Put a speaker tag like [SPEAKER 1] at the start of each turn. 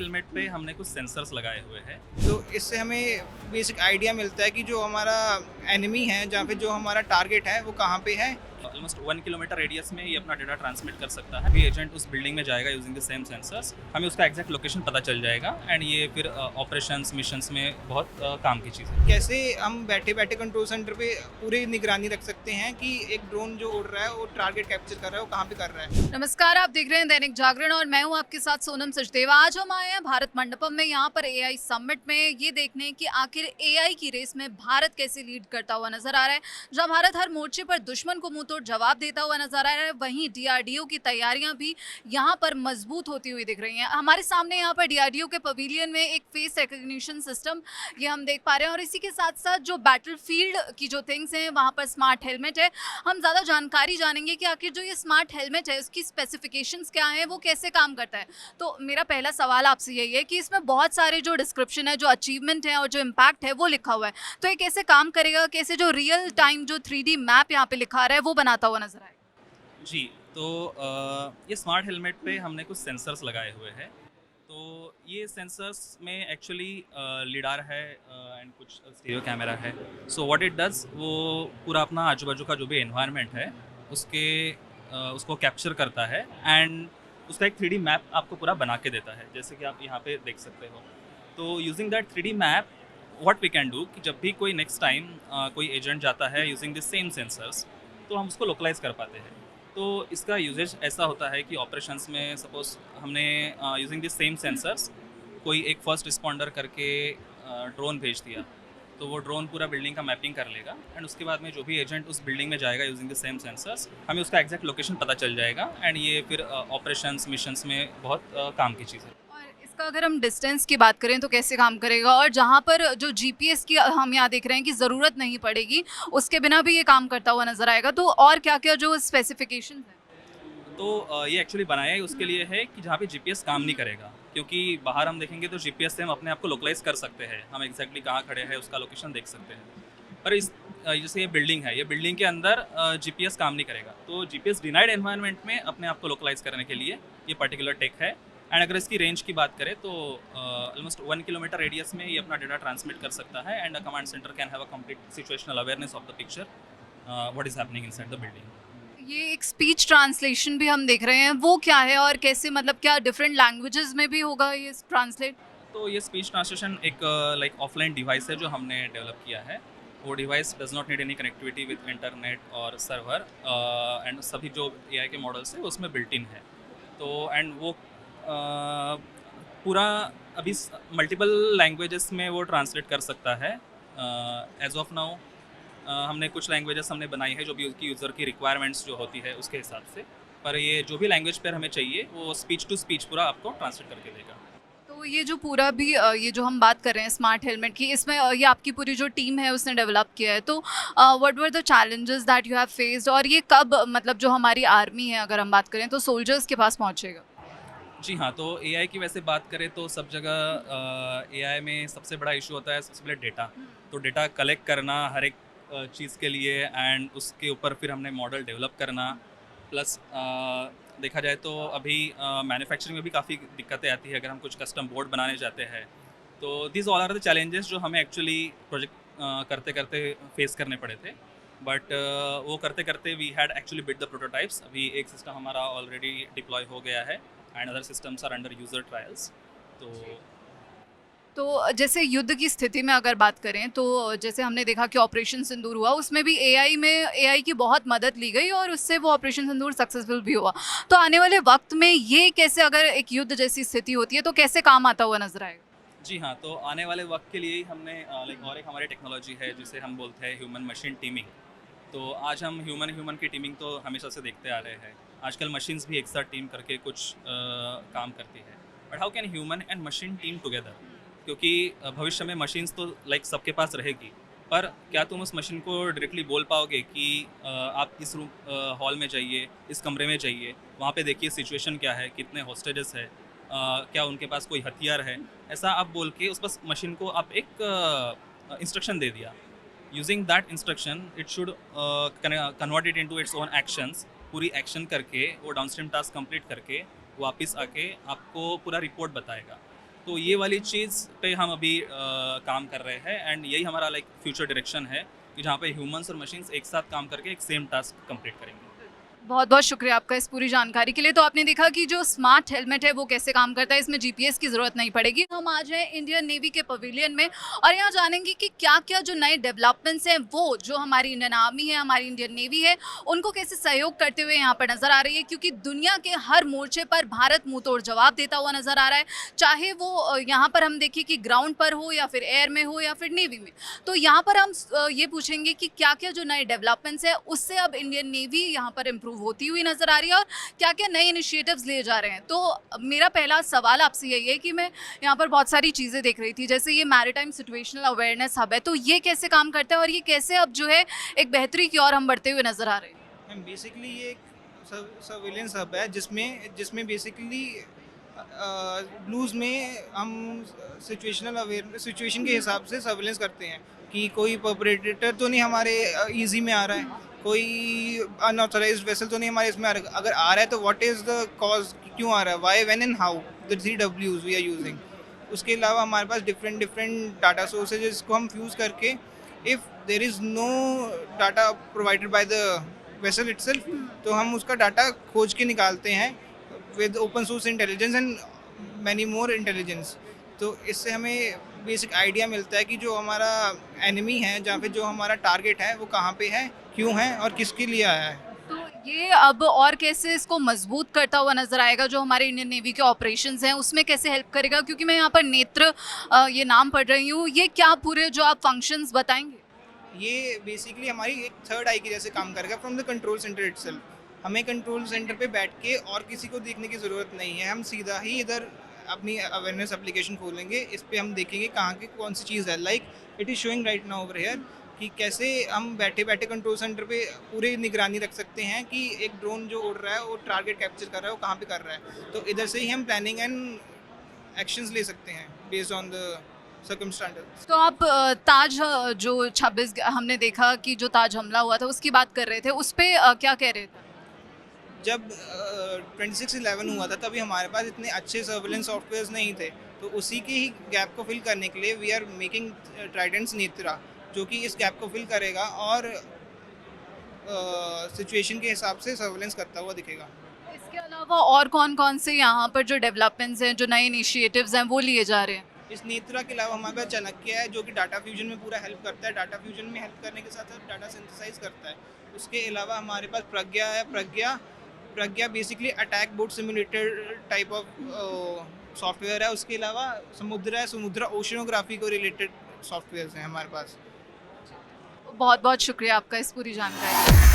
[SPEAKER 1] Helmet पे हमने कुछ सेंसर्स लगाए हुए हैं।
[SPEAKER 2] तो इससे हमें बेसिक आइडिया मिलता है कि जो हमारा एनिमी है, जहाँ पे जो हमारा टारगेट है वो कहाँ पे है।
[SPEAKER 1] ऑलमोस्ट 1 किलोमीटर रेडियस में ये अपना डेटा ट्रांसमिट कर सकता है। भी एजेंट उस बिल्डिंग में जाएगा यूजिंग द सेम सेंसर्स, हमें उसका एग्जैक्ट लोकेशन पता चल जाएगा एंड ये फिर ऑपरेशंस मिशंस में बहुत काम की चीज़ है।
[SPEAKER 2] कैसे हम बैठे बैठे कंट्रोल सेंटर पे पूरी निगरानी रख सकते हैं कि एक ड्रोन जो उड़ रहा है वो टारगेट कैप्चर कर रहा है, वो कहाँ पे कर रहा है।
[SPEAKER 3] नमस्कार, आप देख रहे हैं दैनिक जागरण और मैं हूं आपके साथ सोनम सचदेवा। आज हम आए हैं भारत मंडपम में, यहाँ पर एआई समिट में ये देखने कि आखिर एआई की रेस में भारत कैसे लीड करता हुआ नजर आ रहा है। जहां भारत हर मोर्चे पर दुश्मन को मुंह तोड़ जवाब देता हुआ नजर आ रहा है, वहीं डीआरडीओ की तैयारियां भी यहाँ पर मजबूत होती हुई दिख रही हैं। हमारे सामने यहाँ पर डीआरडीओ के पवेलियन में एक फेस रिकग्निशन सिस्टम ये हम देख पा रहे हैं और इसी के साथ साथ जो बैटलफील्ड की जो थिंग्स हैं वहाँ पर स्मार्ट हेलमेट है। हम ज़्यादा जानकारी जानेंगे कि आखिर जो ये स्मार्ट हेलमेट है उसकी स्पेसिफिकेशंस क्या हैं, वो कैसे काम करता है। तो मेरा पहला सवाल आपसे यही है कि इसमें बहुत सारे जो डिस्क्रिप्शन है, जो अचीवमेंट है और जो इम्पैक्ट है वो लिखा हुआ है, तो ये कैसे काम करेगा, कैसे जो रियल टाइम जो 3D मैप यहाँ पे लिखा रहा है वो बनाता हुआ नजर आएगा।
[SPEAKER 1] जी, तो ये स्मार्ट हेलमेट पे हमने कुछ सेंसर्स लगाए हुए हैं। तो ये सेंसर्स में एक्चुअली लिडार है एंड कुछ स्टीरियो कैमरा है। सो व्हाट इट डज, वो पूरा अपना आजू बाजू का जो भी एनवायरनमेंट है उसको कैप्चर करता है एंड उसका एक 3D मैप आपको पूरा बना के देता है, जैसे कि आप यहाँ पे देख सकते हो। तो using that 3D map what we can do कि जब भी कोई नेक्स्ट टाइम कोई एजेंट जाता है यूजिंग द सेम सेंसर्स, तो हम उसको लोकलाइज कर पाते हैं। तो इसका यूजेज ऐसा होता है कि ऑपरेशंस में सपोज हमने यूजिंग दिस सेम सेंसर्स कोई एक फर्स्ट रिस्पॉन्डर करके ड्रोन भेज दिया, तो वो ड्रोन पूरा बिल्डिंग का मैपिंग कर लेगा एंड उसके बाद में जो भी एजेंट उस बिल्डिंग में जाएगा यूजिंग द सेम सेंसर्स, हमें उसका एग्जैक्ट लोकेशन पता चल जाएगा एंड ये फिर ऑपरेशंस मिशंस में बहुत काम की चीज़ है।
[SPEAKER 3] और इसका अगर हम डिस्टेंस की बात करें तो कैसे काम करेगा, और जहाँ पर जो जीपीएस की हम यहाँ देख रहे हैं कि ज़रूरत नहीं पड़ेगी, उसके बिना भी ये काम करता हुआ नजर आएगा, तो और क्या क्या जो स्पेसिफिकेशन है।
[SPEAKER 1] तो ये एक्चुअली बनाया ही उसके लिए है कि जहाँ पे जीपीएस काम नहीं करेगा, क्योंकि बाहर हम देखेंगे तो जीपीएस से हम अपने आप को लोकलाइज कर सकते हैं, हम एग्जैक्टली कहाँ खड़े हैं उसका लोकेशन देख सकते हैं। पर इस जैसे ये बिल्डिंग है, ये बिल्डिंग के अंदर जीपीएस काम नहीं करेगा, तो जीपीएस डिनाइड एनवायरनमेंट में अपने आप को लोकलाइज करने के लिए ये पर्टिकुलर टेक है। एंड अगर इसकी रेंज की बात करें तो ऑलमोस्ट 1 किलोमीटर रेडियस में ये अपना डेटा ट्रांसमिट कर सकता है and a command centre can have a complete situational awareness of the picture what is happening inside the building.
[SPEAKER 3] ये एक स्पीच ट्रांसलेशन भी हम देख रहे हैं, वो क्या है और कैसे, मतलब क्या डिफरेंट लैंग्वेजेस में भी होगा ये ट्रांसलेट।
[SPEAKER 1] तो ये स्पीच ट्रांसलेशन एक लाइक ऑफलाइन डिवाइस है जो हमने डेवलप किया है। वो device does not need any connectivity with internet और सर्वर एंड सभी जो एआई के मॉडल्स है उसमें बिल्ट इन है। तो एंड वो पूरा अभी मल्टीपल लैंग्वेजेस में वो ट्रांसलेट कर सकता है। एज ऑफ नाउ हमने कुछ लैंग्वेजेस हमने बनाई है जो भी उसकी यूज़र की रिक्वायरमेंट्स जो होती है उसके हिसाब से, पर ये जो भी लैंग्वेज पर हमें चाहिए वो स्पीच टू स्पीच पूरा आपको ट्रांसलेट करके देगा।
[SPEAKER 3] तो ये जो पूरा भी ये जो हम बात कर रहे हैं स्मार्ट हेलमेट की, इसमें ये आपकी पूरी जो टीम है उसने डेवलप किया है, तो what were the challenges that you have faced, और ये कब, मतलब जो हमारी आर्मी है अगर हम बात करें तो सोल्जर्स के पास पहुंचेगा।
[SPEAKER 1] जी हाँ, तो एआई की वैसे बात करें तो सब जगह एआई में सबसे बड़ा इशू होता है सबसे पहले डेटा। तो डेटा कलेक्ट करना हर एक चीज़ के लिए एंड उसके ऊपर फिर हमने मॉडल डेवलप करना, प्लस देखा जाए तो अभी मैन्युफैक्चरिंग में भी काफ़ी दिक्कतें आती है अगर हम कुछ कस्टम बोर्ड बनाने जाते हैं। तो this all are the challenges जो हमें एक्चुअली प्रोजेक्ट करते करते फेस करने पड़े थे, बट वो करते करते we had actually built the prototypes. अभी एक सिस्टम हमारा ऑलरेडी डिप्लॉय हो गया है and other systems are under user trials.
[SPEAKER 3] तो जैसे युद्ध की स्थिति में अगर बात करें तो जैसे हमने देखा कि ऑपरेशन सिंदूर हुआ, उसमें भी एआई की बहुत मदद ली गई और उससे वो ऑपरेशन सिंदूर सक्सेसफुल भी हुआ। तो आने वाले वक्त में ये कैसे, अगर एक युद्ध जैसी स्थिति होती है तो कैसे काम आता हुआ नजर आएगा।
[SPEAKER 1] जी हाँ, तो आने वाले वक्त के लिए ही हमने लाइक और एक हमारी टेक्नोलॉजी है जिसे हम बोलते हैं ह्यूमन मशीन टीमिंग। तो आज हम ह्यूमन की टीमिंग तो हमेशा से देखते आ रहे हैं, आजकल मशीन्स भी एक साथ टीम करके कुछ काम करती है, but how can human and machine team together, क्योंकि भविष्य में मशीन्स तो लाइक सबके पास रहेगी, पर क्या तुम उस मशीन को डायरेक्टली बोल पाओगे कि आप इस रूम हॉल में जाइए, इस कमरे में जाइए, वहाँ पे देखिए सिचुएशन क्या है, कितने हॉस्टेजेस है, क्या उनके पास कोई हथियार है, ऐसा आप बोल के उस बस मशीन को आप एक इंस्ट्रक्शन दे दिया। Using that instruction it should convert it into its own actions, पूरी एक्शन करके वो डाउनस्ट्रीम टास्क कंप्लीट करके वापस आके आपको पूरा रिपोर्ट बताएगा। तो ये वाली चीज़ पे हम अभी काम कर रहे हैं एंड यही हमारा लाइक फ्यूचर डायरेक्शन है कि जहाँ पे ह्यूमंस और मशीन्स एक साथ काम करके एक सेम टास्क कंप्लीट करेंगे।
[SPEAKER 3] बहुत बहुत शुक्रिया आपका इस पूरी जानकारी के लिए। तो आपने देखा कि जो स्मार्ट हेलमेट है वो कैसे काम करता है, इसमें जीपीएस की ज़रूरत नहीं पड़ेगी। हम आज हैं इंडियन नेवी के पवेलियन में और यहाँ जानेंगे कि क्या क्या जो नए डेवलपमेंट्स हैं वो जो हमारी इंडियन आर्मी है, हमारी इंडियन नेवी है, उनको कैसे सहयोग करते हुए यहाँ पर नज़र आ रही है। क्योंकि दुनिया के हर मोर्चे पर भारत मुँह तोड़ जवाब देता हुआ नज़र आ रहा है, चाहे वो यहाँ पर हम देखें कि ग्राउंड पर हो या फिर एयर में हो या फिर नेवी में। तो यहाँ पर हम ये पूछेंगे कि क्या क्या जो नए डेवलपमेंट्स है उससे अब इंडियन नेवी यहाँ पर इम्प्रूव होती हुई नज़र आ रही है और क्या क्या नए इनिशिएटिव्स लिए जा रहे हैं। तो मेरा पहला सवाल आपसे यही है कि मैं यहाँ पर बहुत सारी चीज़ें देख रही थी, जैसे ये मैरीटाइम सिचुएशनल अवेयरनेस हब है, तो ये कैसे काम करता है और ये कैसे अब जो है एक बेहतरी की ओर हम बढ़ते हुए नज़र आ रहे हैं।
[SPEAKER 2] बेसिकली ये एक सर्विलेंस हब है जिसमें बेसिकली ब्लूज़ में हम सिचुएशन के हिसाब से सर्विलेंस करते हैं कि कोई परपेट्रेटर तो नहीं हमारे ईजी में आ रहा है, कोई अनऑथराइज्ड वेसल तो नहीं हमारे इसमें आ रहा है। अगर आ रहा है तो व्हाट इज़ द कॉज, क्यों आ रहा है, why, when and how, the 3 W's we are using. उसके अलावा हमारे पास डिफरेंट डाटा सोर्सेज जिसको हम फ्यूज़ करके if there is no data provided by the vessel itself तो हम उसका डाटा खोज के निकालते हैं with open source intelligence and many more intelligence. तो इससे हमें बेसिक आइडिया मिलता है कि जो हमारा एनिमी है, जहाँ पे जो हमारा टारगेट है वो कहाँ पे है, क्यों है और किसके लिए आया है।
[SPEAKER 3] तो ये अब और कैसे इसको मजबूत करता हुआ नजर आएगा, जो हमारे इंडियन नेवी के ऑपरेशंस हैं उसमें कैसे हेल्प करेगा। क्योंकि मैं यहाँ पर नेत्र ये नाम पढ़ रही हूँ, ये क्या पूरे जो आप फंक्शंस बताएंगे।
[SPEAKER 2] ये बेसिकली हमारी एक थर्ड आई की जैसे काम करेगा from the control centre itself. हमें कंट्रोल सेंटर पे बैठ के और किसी को देखने की ज़रूरत नहीं है, हम सीधा ही इधर अपनी अवेयरनेस एप्लीकेशन खोलेंगे, इस पे हम देखेंगे कहाँ की कौन सी चीज़ है। Like it is showing right now over here कि कैसे हम बैठे बैठे कंट्रोल सेंटर पे पूरी निगरानी रख सकते हैं कि एक ड्रोन जो उड़ रहा है वो टारगेट कैप्चर कर रहा है, वो कहाँ पे कर रहा है। तो इधर से ही हम प्लानिंग एंड एक्शंस ले सकते हैं बेस्ड ऑन द सर्कमस्टेंसेस।
[SPEAKER 3] तो आप ताज जो 26 हमने देखा कि जो ताज हमला हुआ था उसकी बात कर रहे थे, उस पर क्या कह रहे थे।
[SPEAKER 2] जब 26/11 हुआ था तभी हमारे पास इतने अच्छे सर्विलेंस सॉफ्टवेयर्स नहीं थे, तो उसी के ही गैप को फिल करने के लिए we are making Trident's Netra, जो कि इस गैप को फिल करेगा और सिचुएशन के हिसाब से सर्विलेंस करता हुआ दिखेगा।
[SPEAKER 3] इसके अलावा और कौन कौन से यहाँ पर जो डेवलपमेंट्स हैं, जो नए इनिशिएटिव्स हैं वो लिए जा रहे हैं।
[SPEAKER 2] इस नेत्रा के अलावा हमारे पास चाणक्य है जो कि डाटा फ्यूजन में पूरा हेल्प करता है। डाटा फ्यूजन में हेल्प करने के साथ साथ डाटा सिंथेसाइज करता है। उसके अलावा हमारे पास प्रज्ञा है। Pragya basically attack bot simulator type of software है। उसके अलावा समुद्रा ओशनोग्राफी को रिलेटेड सॉफ्टवेयर हैं हमारे पास।
[SPEAKER 3] बहुत बहुत शुक्रिया आपका इस पूरी जानकारी।